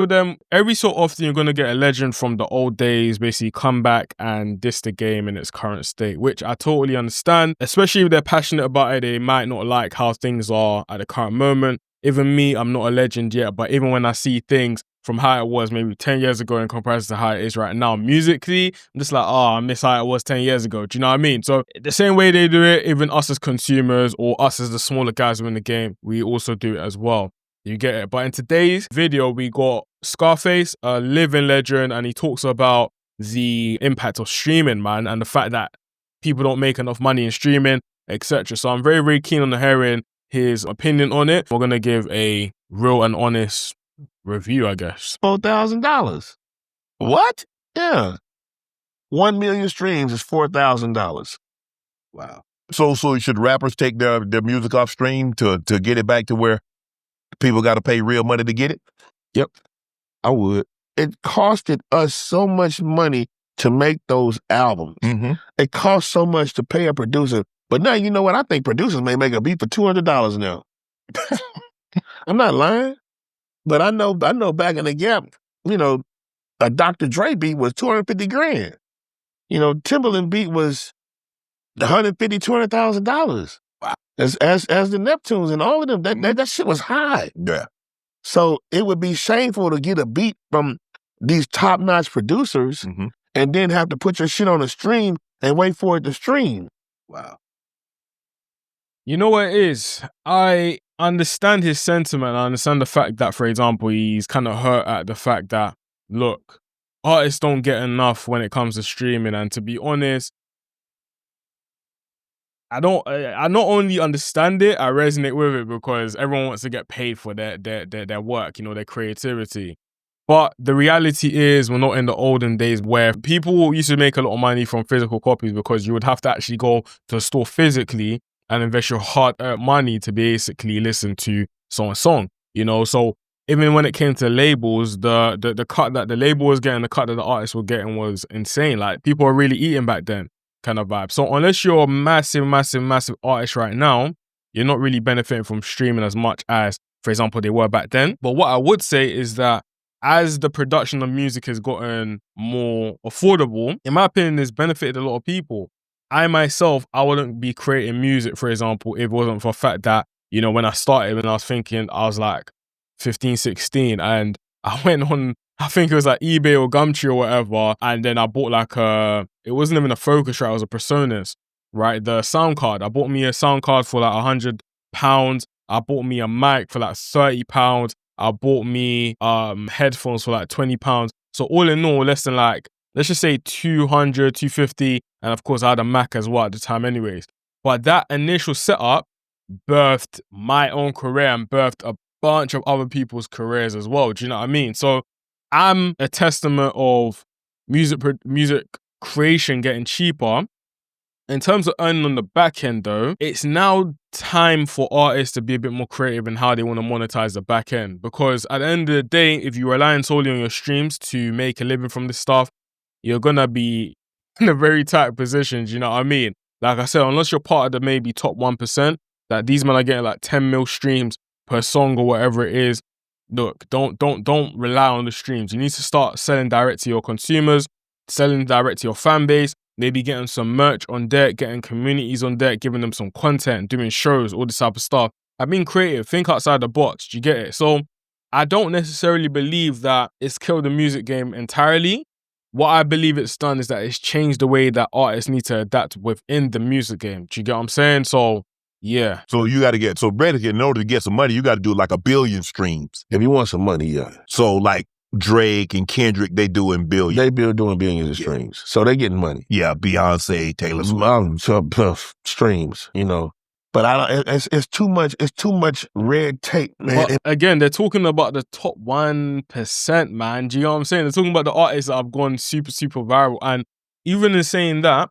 With them, every so often you're gonna get a legend from the old days basically come back and diss the game in its current state, which I totally understand. Especially if they're passionate about it, they might not like how things are at the current moment. Even me, I'm not a legend yet, but even when I see things from how it was maybe 10 years ago in comparison to how it is right now musically, I'm just like, oh, I miss how it was 10 years ago. Do you know what I mean? So the same way they do it, even us as consumers or us as the smaller guys who are in the game, we also do it as well. You get it. But in today's video, we got Scarface, a living legend, and he talks about the impact of streaming, man, and the fact that people don't make enough money in streaming, etc. So I'm very, very keen on hearing his opinion on it. We're going to give a real and honest review, I guess. $4,000. What? Yeah. 1 million streams is $4,000. Wow. So should rappers take their music off stream to get it back to where people got to pay real money to get it? Yep, I would. It costed us so much money to make those albums. Mm-hmm. It costs so much to pay a producer. But now, you know what? I think producers may make a beat for $200 now. I'm not lying. But I know back in the gap, you know, a Dr. Dre beat was $250,000. You know, Timberland beat was $150,000-$200,000. Wow. As the Neptunes and all of them, that shit was high. Yeah. So it would be shameful to get a beat from these top-notch producers and then have to put your shit on a stream and wait for it to stream. Wow. You know what it is? I understand his sentiment. I understand the fact that, for example, he's kind of hurt at the fact that, look, artists don't get enough when it comes to streaming. And to be honest, I not only understand it, I resonate with it because everyone wants to get paid for their work, you know, their creativity. But the reality is we're not in the olden days where people used to make a lot of money from physical copies because you would have to actually go to a store physically and invest your hard-earned money to basically listen to someone's song, you know? So even when it came to labels, the cut that the label was getting, the cut that the artists were getting was insane. Like, people were really eating back then, kind of vibe. So unless you're a massive artist right now, you're not really benefiting from streaming as much as, for example, they were back then. But what I would say is that as the production of music has gotten more affordable, in my opinion, it's benefited a lot of people. I myself, I wouldn't be creating music, for example, if it wasn't for the fact that, you know, when I started, when I was thinking, I was like 15, 16, and I went on, I think it was like eBay or Gumtree or whatever, and then I bought like it wasn't even a Focusrite, it was a Presonus, right? The sound card. I bought me a sound card for like £100. I bought me a mic for like £30. I bought me headphones for like £20. So all in all, less than like, let's just say 200, 250. And of course, I had a Mac as well at the time anyways. But that initial setup birthed my own career and birthed a bunch of other people's careers as well. Do you know what I mean? So I'm a testament of music creation getting cheaper. In terms of earning on the back end though, it's now time for artists to be a bit more creative in how they want to monetize the back end. Because at the end of the day, if you're relying solely on your streams to make a living from this stuff, you're going to be in a very tight position. Do you know what I mean? Like I said, unless you're part of the maybe top 1%, that these men are getting like 10 mil streams per song or whatever it is. Look, don't rely on the streams. You need to start selling direct to your consumers, selling direct to your fan base, maybe getting some merch on deck, getting communities on deck, giving them some content, doing shows, all this type of stuff. I've been creative, think outside the box, do you get it? So I don't necessarily believe that it's killed the music game entirely. What I believe it's done is that it's changed the way that artists need to adapt within the music game. Do you get what I'm saying? So yeah. So you got to get, so Brandon, in order to get some money, you got to do like 1 billion streams. If you want some money, yeah. So like Drake and Kendrick, they doing billions. They be doing billions of streams. So they getting money. Yeah, Beyonce, Taylor Swift. Streams, you know. But it's too much red tape, man. But again, they're talking about the top 1%, man. Do you know what I'm saying? They're talking about the artists that have gone super viral. And even in saying that,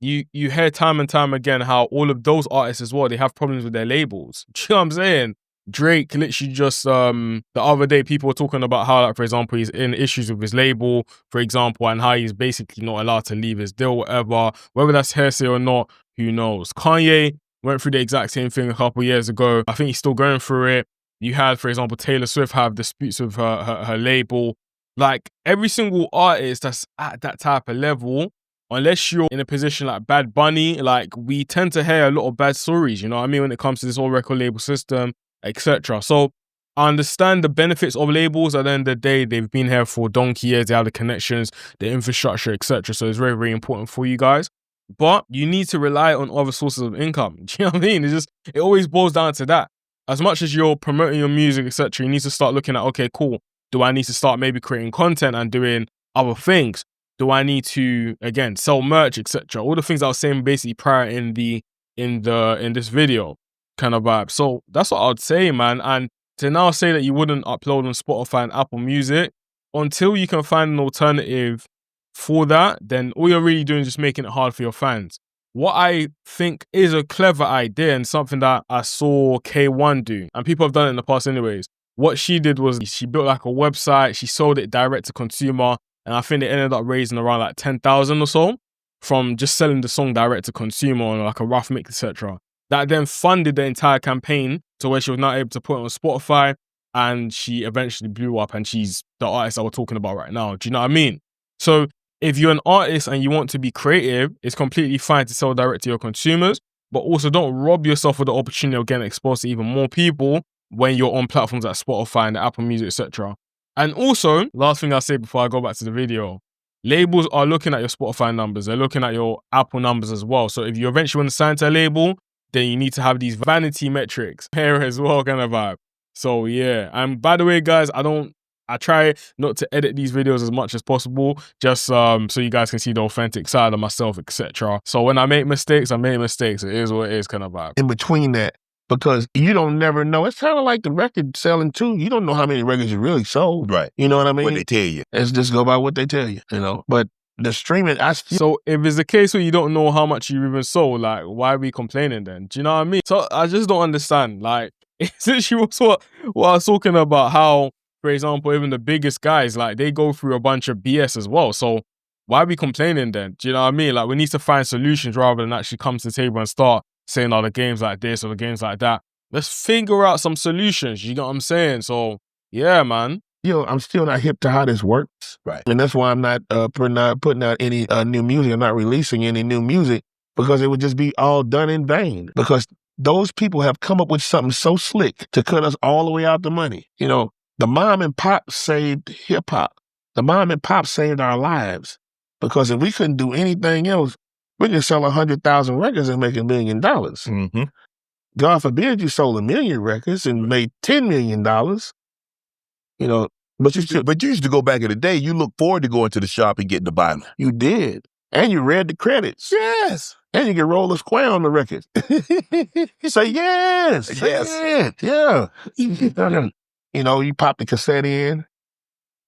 you hear time and time again how all of those artists as well, they have problems with their labels. Do you know what I'm saying? Drake literally just, the other day, people were talking about how, like, for example, he's in issues with his label, for example, and how he's basically not allowed to leave his deal, whatever. Whether that's hearsay or not, who knows? Kanye went through the exact same thing a couple years ago. I think he's still going through it. You had, for example, Taylor Swift have disputes with her label. Like every single artist that's at that type of level, unless you're in a position like Bad Bunny, like we tend to hear a lot of bad stories, you know what I mean, when it comes to this whole record label system, etc. So I understand the benefits of labels. At the end of the day, they've been here for donkey years, they have the connections, the infrastructure, etc. So it's very, very important for you guys. But you need to rely on other sources of income. Do you know what I mean? It always boils down to that. As much as you're promoting your music, etc., you need to start looking at, okay, cool. Do I need to start maybe creating content and doing other things? Do I need to, again, sell merch, etc.? All the things I was saying basically prior in this video kind of vibe. So that's what I would say, man. And to now say that you wouldn't upload on Spotify and Apple Music until you can find an alternative for that, then all you're really doing is just making it hard for your fans. What I think is a clever idea and something that I saw K1 do, and people have done it in the past anyways, what she did was she built like a website, she sold it direct to consumer, and I think they ended up raising around like 10,000 or so from just selling the song direct to consumer on like a rough mix, etc. That then funded the entire campaign to where she was now able to put it on Spotify, and she eventually blew up, and she's the artist that we're talking about right now. Do you know what I mean? So if you're an artist and you want to be creative, it's completely fine to sell direct to your consumers, but also don't rob yourself of the opportunity of getting exposed to even more people when you're on platforms like Spotify and Apple Music, etc. And also, last thing I'll say before I go back to the video, labels are looking at your Spotify numbers. They're looking at your Apple numbers as well. So if you eventually want to sign to a label, then you need to have these vanity metrics here as well, kind of vibe. So yeah, and by the way, guys, I try not to edit these videos as much as possible, just so you guys can see the authentic side of myself, etc. So when I make mistakes, I make mistakes. It is what it is, kind of vibe. In between that, because you don't never know. It's kind of like the record selling too. You don't know how many records you really sold. Right. You know what I mean? What they tell you. It's just go by what they tell you, you know. But the streaming, So if it's the case where you don't know how much you even sold, like, why are we complaining then? Do you know what I mean? So I just don't understand. Like, it's literally what I was talking about, how, for example, even the biggest guys, like, they go through a bunch of BS as well. So why are we complaining then? Do you know what I mean? Like, we need to find solutions rather than actually come to the table and start saying, oh, the game's like this or the game's like that. Let's figure out some solutions. You know what I'm saying? So, yeah, man. I'm still not hip to how this works. Right. And that's why I'm not putting out any new music. I'm not releasing any new music, because it would just be all done in vain. Because those people have come up with something so slick to cut us all the way out the money. You know, the mom and pop saved hip hop. The mom and pop saved our lives. Because if we couldn't do anything else, we could sell 100,000 records and make $1 million. Mm-hmm. God forbid you sold 1 million records and made $10 million. You know, but you used to go back in the day, you look forward to going to the shop and getting the vinyl. You did. And you read the credits. Yes. And you can roll a square on the record. You say yes. Yes. Yeah. You know, you pop the cassette in.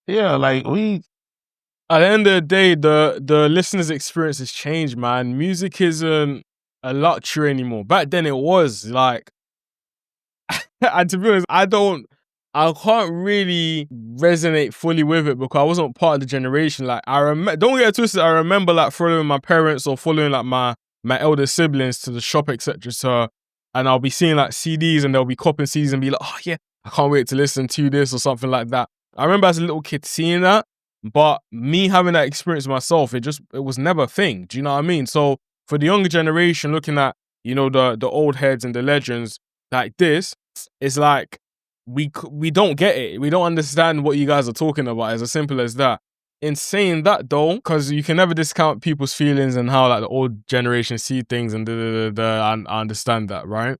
Yeah, like At the end of the day, the listener's experience has changed, man. Music isn't a luxury anymore. Back then it was, like, and to be honest, I can't really resonate fully with it because I wasn't part of the generation. Like, don't get it twisted, I remember like following my parents or following like my elder siblings to the shop, etc. So, and I'll be seeing like CDs and they'll be copying CDs and be like, oh yeah, I can't wait to listen to this or something like that. I remember as a little kid seeing that, but me having that experience myself, it was never a thing. Do you know what I mean? So for the younger generation looking at, you know, the old heads and the legends like this, it's like, we don't get it. We don't understand what you guys are talking about. It's as simple as that. In saying that though, because you can never discount people's feelings and how like the old generation see things and I understand that, right?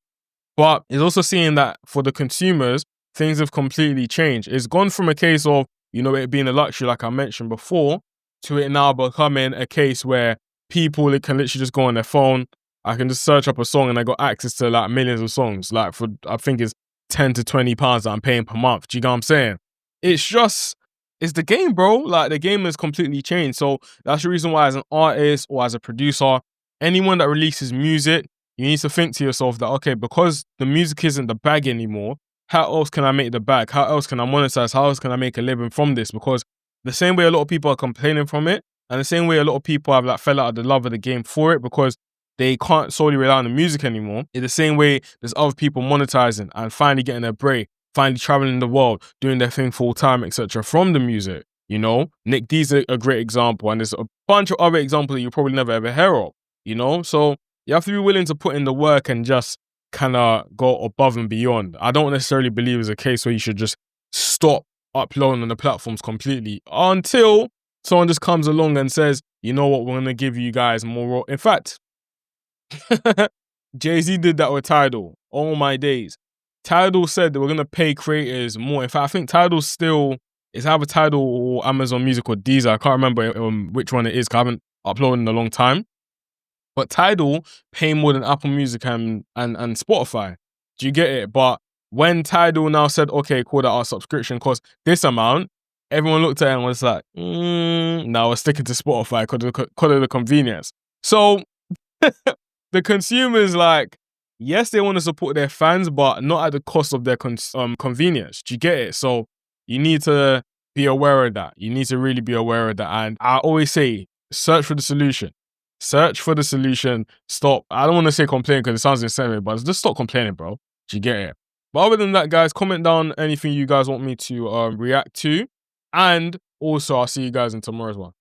But it's also seeing that for the consumers, things have completely changed. It's gone from a case of, you know, it being a luxury, like I mentioned before, to it now becoming a case where people can literally just go on their phone. I can just search up a song and I got access to like millions of songs. Like for, I think it's 10 to 20 pounds that I'm paying per month. Do you know what I'm saying? It's the game, bro. Like, the game has completely changed. So that's the reason why, as an artist or as a producer, anyone that releases music, you need to think to yourself that, okay, because the music isn't the bag anymore, how else can I make the bag? How else can I monetize? How else can I make a living from this? Because the same way a lot of people are complaining from it, and the same way a lot of people have like fell out of the love of the game for it because they can't solely rely on the music anymore, in the same way there's other people monetizing and finally getting a break finally traveling the world, doing their thing full time, etc. from the music. You know, Nick D's a great example, and there's a bunch of other examples that you probably never ever hear of. You know, so you have to be willing to put in the work and just kind of go above and beyond. I don't necessarily believe it's a case where you should just stop uploading on the platforms completely until someone just comes along and says, you know what, we're going to give you guys more. In fact, Jay-Z did that with Tidal. All my days. Tidal said that we're going to pay creators more. In fact, I think Tidal still is either Tidal or Amazon Music or Deezer. I can't remember which one it is because I haven't uploaded in a long time. But Tidal pay more than Apple Music and Spotify. Do you get it? But when Tidal now said, okay, cool, that our subscription costs this amount, everyone looked at it and was like, now we're sticking to Spotify because of the convenience. So the consumers, like, yes, they want to support their fans, but not at the cost of their convenience. Do you get it? So you need to be aware of that. You need to really be aware of that. And I always say, search for the solution. Search for the solution. Stop. I don't want to say complain because it sounds insane, but just stop complaining, bro. Do you get it? But other than that, guys, comment down anything you guys want me to react to. And also, I'll see you guys in tomorrow's one.